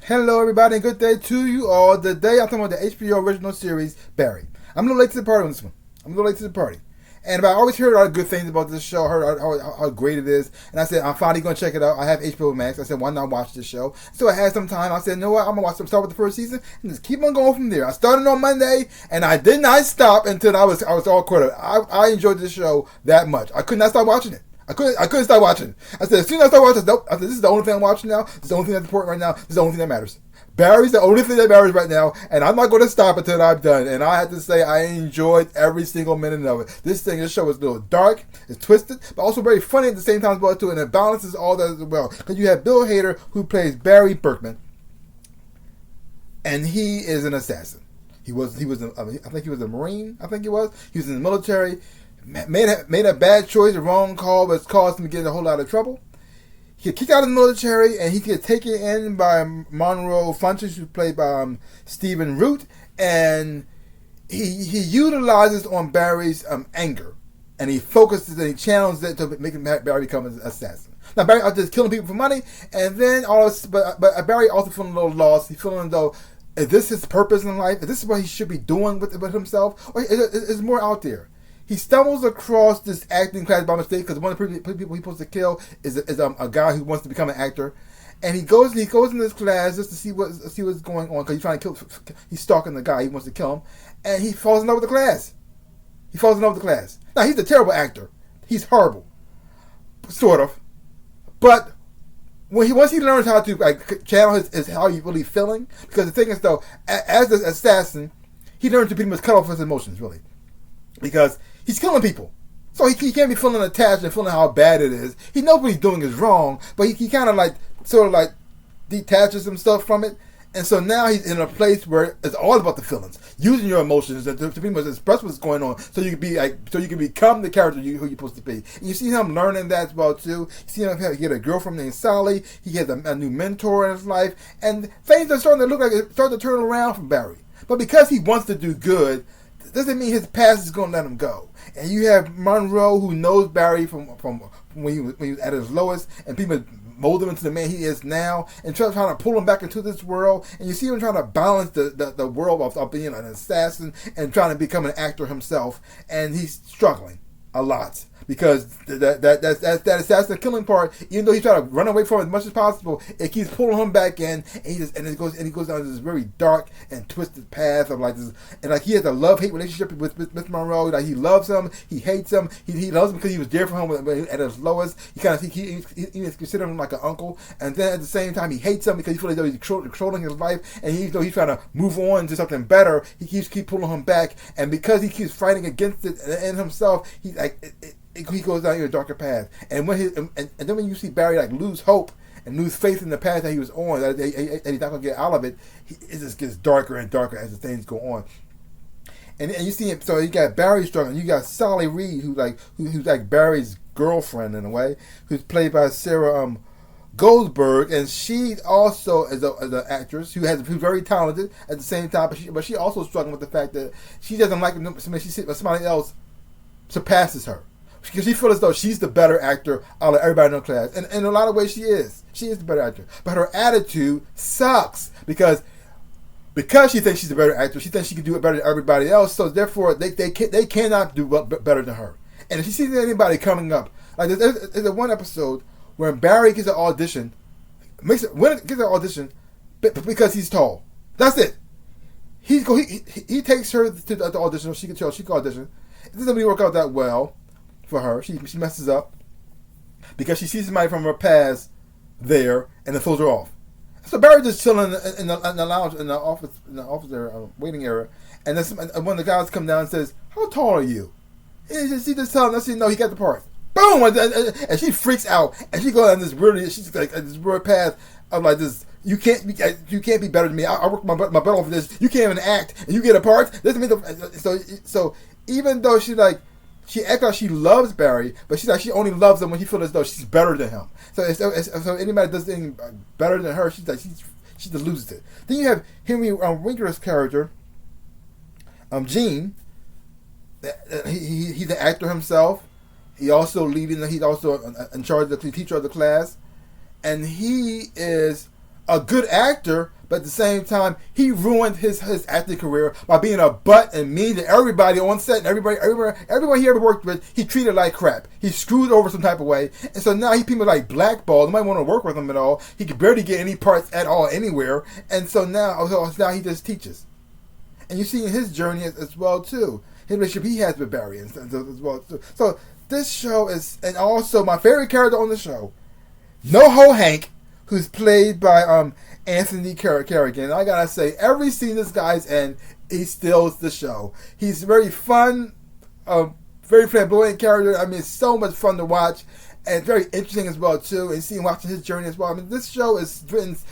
Hello, everybody, and good day to you all. Today, I'm talking about the HBO original series, Barry. I'm a little late to the party on this one. I'm a little late to the party. And I always heard a lot of good things about this show. I heard how great it is. And I said, I'm finally going to check it out. I have hbomax. I said, why not watch this show? So I had some time. I said, you know what? I'm going to start with the first season and just keep on going from there. I started on Monday, and I did not stop until I was all caught up. I enjoyed this show that much. I could not stop watching it. I couldn't stop watching. I said, as soon as I start watching, I said, this is the only thing I'm watching now. This is the only thing that's important right now. This is the only thing that matters. Barry's the only thing that matters right now, and I'm not going to stop until I'm done. And I have to say, I enjoyed every single minute of it. This show is a little dark, it's twisted, but also very funny at the same time as well too, and it balances all that as well. Because you have Bill Hader, who plays Barry Berkman, and he is an assassin. I think he was a Marine. He was in the military. Made a bad choice, a wrong call, but it's caused him to get in a whole lot of trouble. He get kicked out of the military, and he get taken in by Monroe Funches, who's played by Stephen Root, and he utilizes on Barry's anger, and he focuses and he channels it to make Barry become an assassin. Now Barry out just killing people for money, and then but Barry also feeling a little lost. He's feeling as though, is this his purpose in life? Is this what he should be doing with himself? Or is more out there? He stumbles across this acting class by mistake because one of the people he's supposed to kill is a guy who wants to become an actor, and he goes in this class just to see what's going on because he's trying to kill. He's stalking the guy. He wants to kill him, and he falls in love with the class. Now he's a terrible actor. He's horrible, sort of, but once he learns how to channel his how he's really feeling, because the thing is though, as an assassin, he learns to pretty much cut off his emotions really, because he's killing people. So he can't be feeling attached and feeling how bad it is. He knows what he's doing is wrong, but he kind of detaches himself from it. And so now he's in a place where it's all about the feelings, using your emotions to pretty much express what's going on, so you can become the character who you're supposed to be. And you see him learning that as well too. You see him get a girlfriend named Sally. He has a new mentor in his life, and things are starting to turn around for Barry. But because he wants to do good, doesn't mean his past is going to let him go. And you have Monroe, who knows Barry from when he was at his lowest, and people mold him into the man he is now, and trying to pull him back into this world. And you see him trying to balance the world of being an assassin and trying to become an actor himself. And he's struggling a lot, because that assassin killing part, even though he's trying to run away from it as much as possible, it keeps pulling him back in, and he goes down this very dark and twisted path of like this, and like he has a love-hate relationship with Mr. Monroe. Like he loves him, he hates him. He loves him because he was there for him at his lowest. He considers him like an uncle, and then at the same time he hates him because he feels like he's controlling his life, and even though he's trying to move on to something better, he keep pulling him back, and because he keeps fighting against it in himself, he goes down a darker path, and then when you see Barry lose hope and lose faith in the path that he was on, that he's not gonna get out of it, it just gets darker and darker as the things go on. And you see him. So you got Barry struggling. You got Sally Reed, who's like Barry's girlfriend in a way, who's played by Sarah Goldberg, and she also is an actress who's very talented at the same time, but she also struggling with the fact that she doesn't like when somebody else surpasses her. Because she feels as though she's the better actor out of everybody in her class. And in a lot of ways she is. She is the better actor. But her attitude sucks. Because she thinks she's the better actor, she thinks she can do it better than everybody else. So therefore, they cannot do better than her. And if she sees anybody coming up, like there's one episode where Barry gets an audition, because he's tall. That's it. He takes her to the audition. She can audition. It doesn't really work out that well for her. She messes up because she sees somebody from her past there, and it throws her off. So Barry just chilling in the lounge, in the office area, waiting area, and then one of the guys come down and says, "How tall are you?" And she just tells him, "No, he got the part." Boom! And she freaks out, and she goes on this weird path of like this. You can't be better than me. I worked my butt off for this. You can't even act, and you get a part. So even though she acts like she loves Barry, but she only loves him when she feels as though she's better than him. So anybody does anything better than her, she just loses it. Then you have Henry Winkler's character, Gene. He's an actor himself. He's also in charge of the teacher of the class, and he is a good actor, but at the same time, he ruined his acting career by being a butt and mean to everybody on set and everybody he ever worked with. He treated like crap. He screwed over some type of way, and so now he people like blackballed. Nobody want to work with him at all. He could barely get any parts at all anywhere, and so now he just teaches. And you see in his journey as well too, his relationship he has with Barry and as well too. So this show is, and also my favorite character on the show, NoHo Hank, who's played by Anthony Carrigan. I gotta say, every scene this guy's in, he steals the show. He's very fun, very flamboyant character. I mean, it's so much fun to watch, and very interesting as well too. And seeing watching his journey as well. I mean, this show is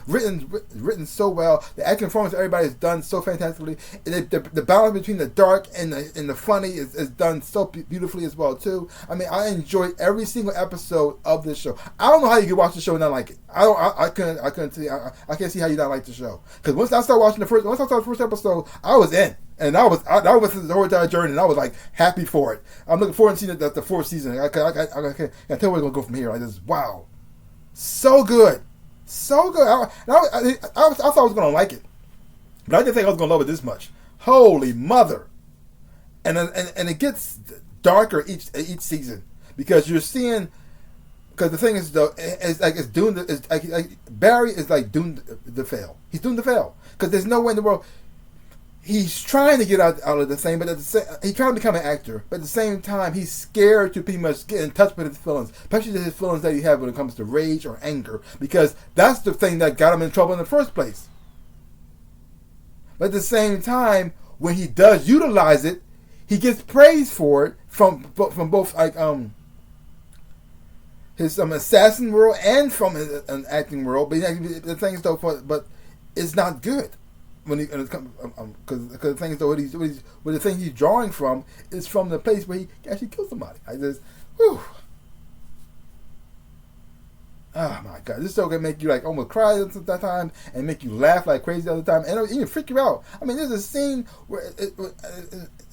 written so well. The acting performance of everybody is done so fantastically. The balance between the dark and the funny is done so beautifully as well too. I mean, I enjoyed every single episode of this show. I don't know how you can watch the show and not like it. I couldn't see. I can't see how you not like the show. Because once I started the first episode, I was in. And I was the whole entire journey, and I was like happy for it. I'm looking forward to seeing the fourth season. I can't tell where it's gonna go from here. I just wow, so good, so good. I thought I was gonna like it, but I didn't think I was gonna love it this much. Holy mother! And it gets darker each season because you're seeing. Because the thing is though, Barry is like doomed to fail. He's doomed to fail because there's no way in the world. He's trying to get out of the thing, but he's trying to become an actor. But at the same time, he's scared to pretty much get in touch with his feelings, especially his feelings that he has when it comes to rage or anger, because that's the thing that got him in trouble in the first place. But at the same time, when he does utilize it, he gets praise for it from both like his assassin world and from his acting world. But the thing is though, but it's not good. When it comes, because the thing is though, what the thing he's drawing from is from the place where he actually killed somebody. I just, whew. Oh my God, this show can make you like almost cry at that time and make you laugh like crazy the other time and even freak you out. I mean, there's a scene where,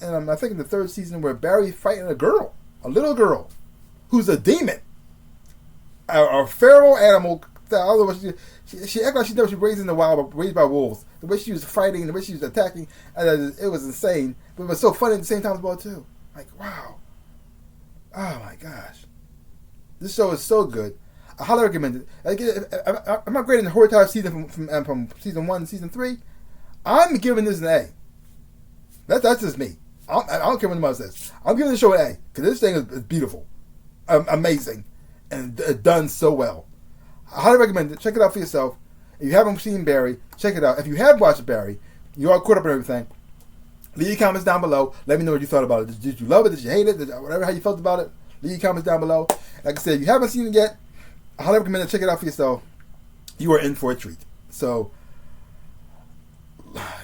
and I think in the third season where Barry's fighting a little girl, who's a demon, a feral animal. I don't know what she acted like she was raised in the wild, but raised by wolves. The way she was fighting, the way she was attacking, it was insane. But it was so funny at the same time as well too. Like wow, oh my gosh, this show is so good. I highly recommend it. I'm not grading the whole entire season from season 1 to season 3. I'm giving this an A. That's just me. I don't care what anybody says. I'm giving the show an A because this thing is beautiful, amazing, and done so well. I highly recommend it. Check it out for yourself. If you haven't seen Barry, check it out. If you have watched Barry, you are caught up in everything. Leave your comments down below. Let me know what you thought about it. Did you love it? Did you hate it? Whatever how you felt about it. Leave your comments down below. Like I said, if you haven't seen it yet, I highly recommend it. Check it out for yourself. You are in for a treat. So,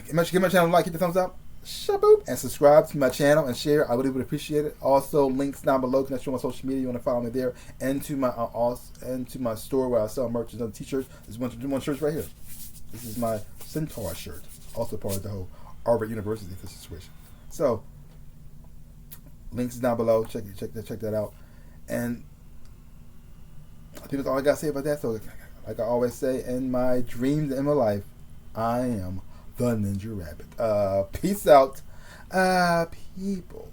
give my channel a like, hit the thumbs up, shaboop, and subscribe to my channel and share. I really would appreciate it. Also, links down below. Connect you on my social media. You want to follow me there, and to my store where I sell merch and t-shirts. There's one shirt right here. This is my Centaur shirt, also part of the whole Harvard University situation. So, links is down below. Check that out. And I think that's all I gotta say about that. So, like I always say, in my dreams and in my life, I am the Ninja Rabbit. Peace out, people.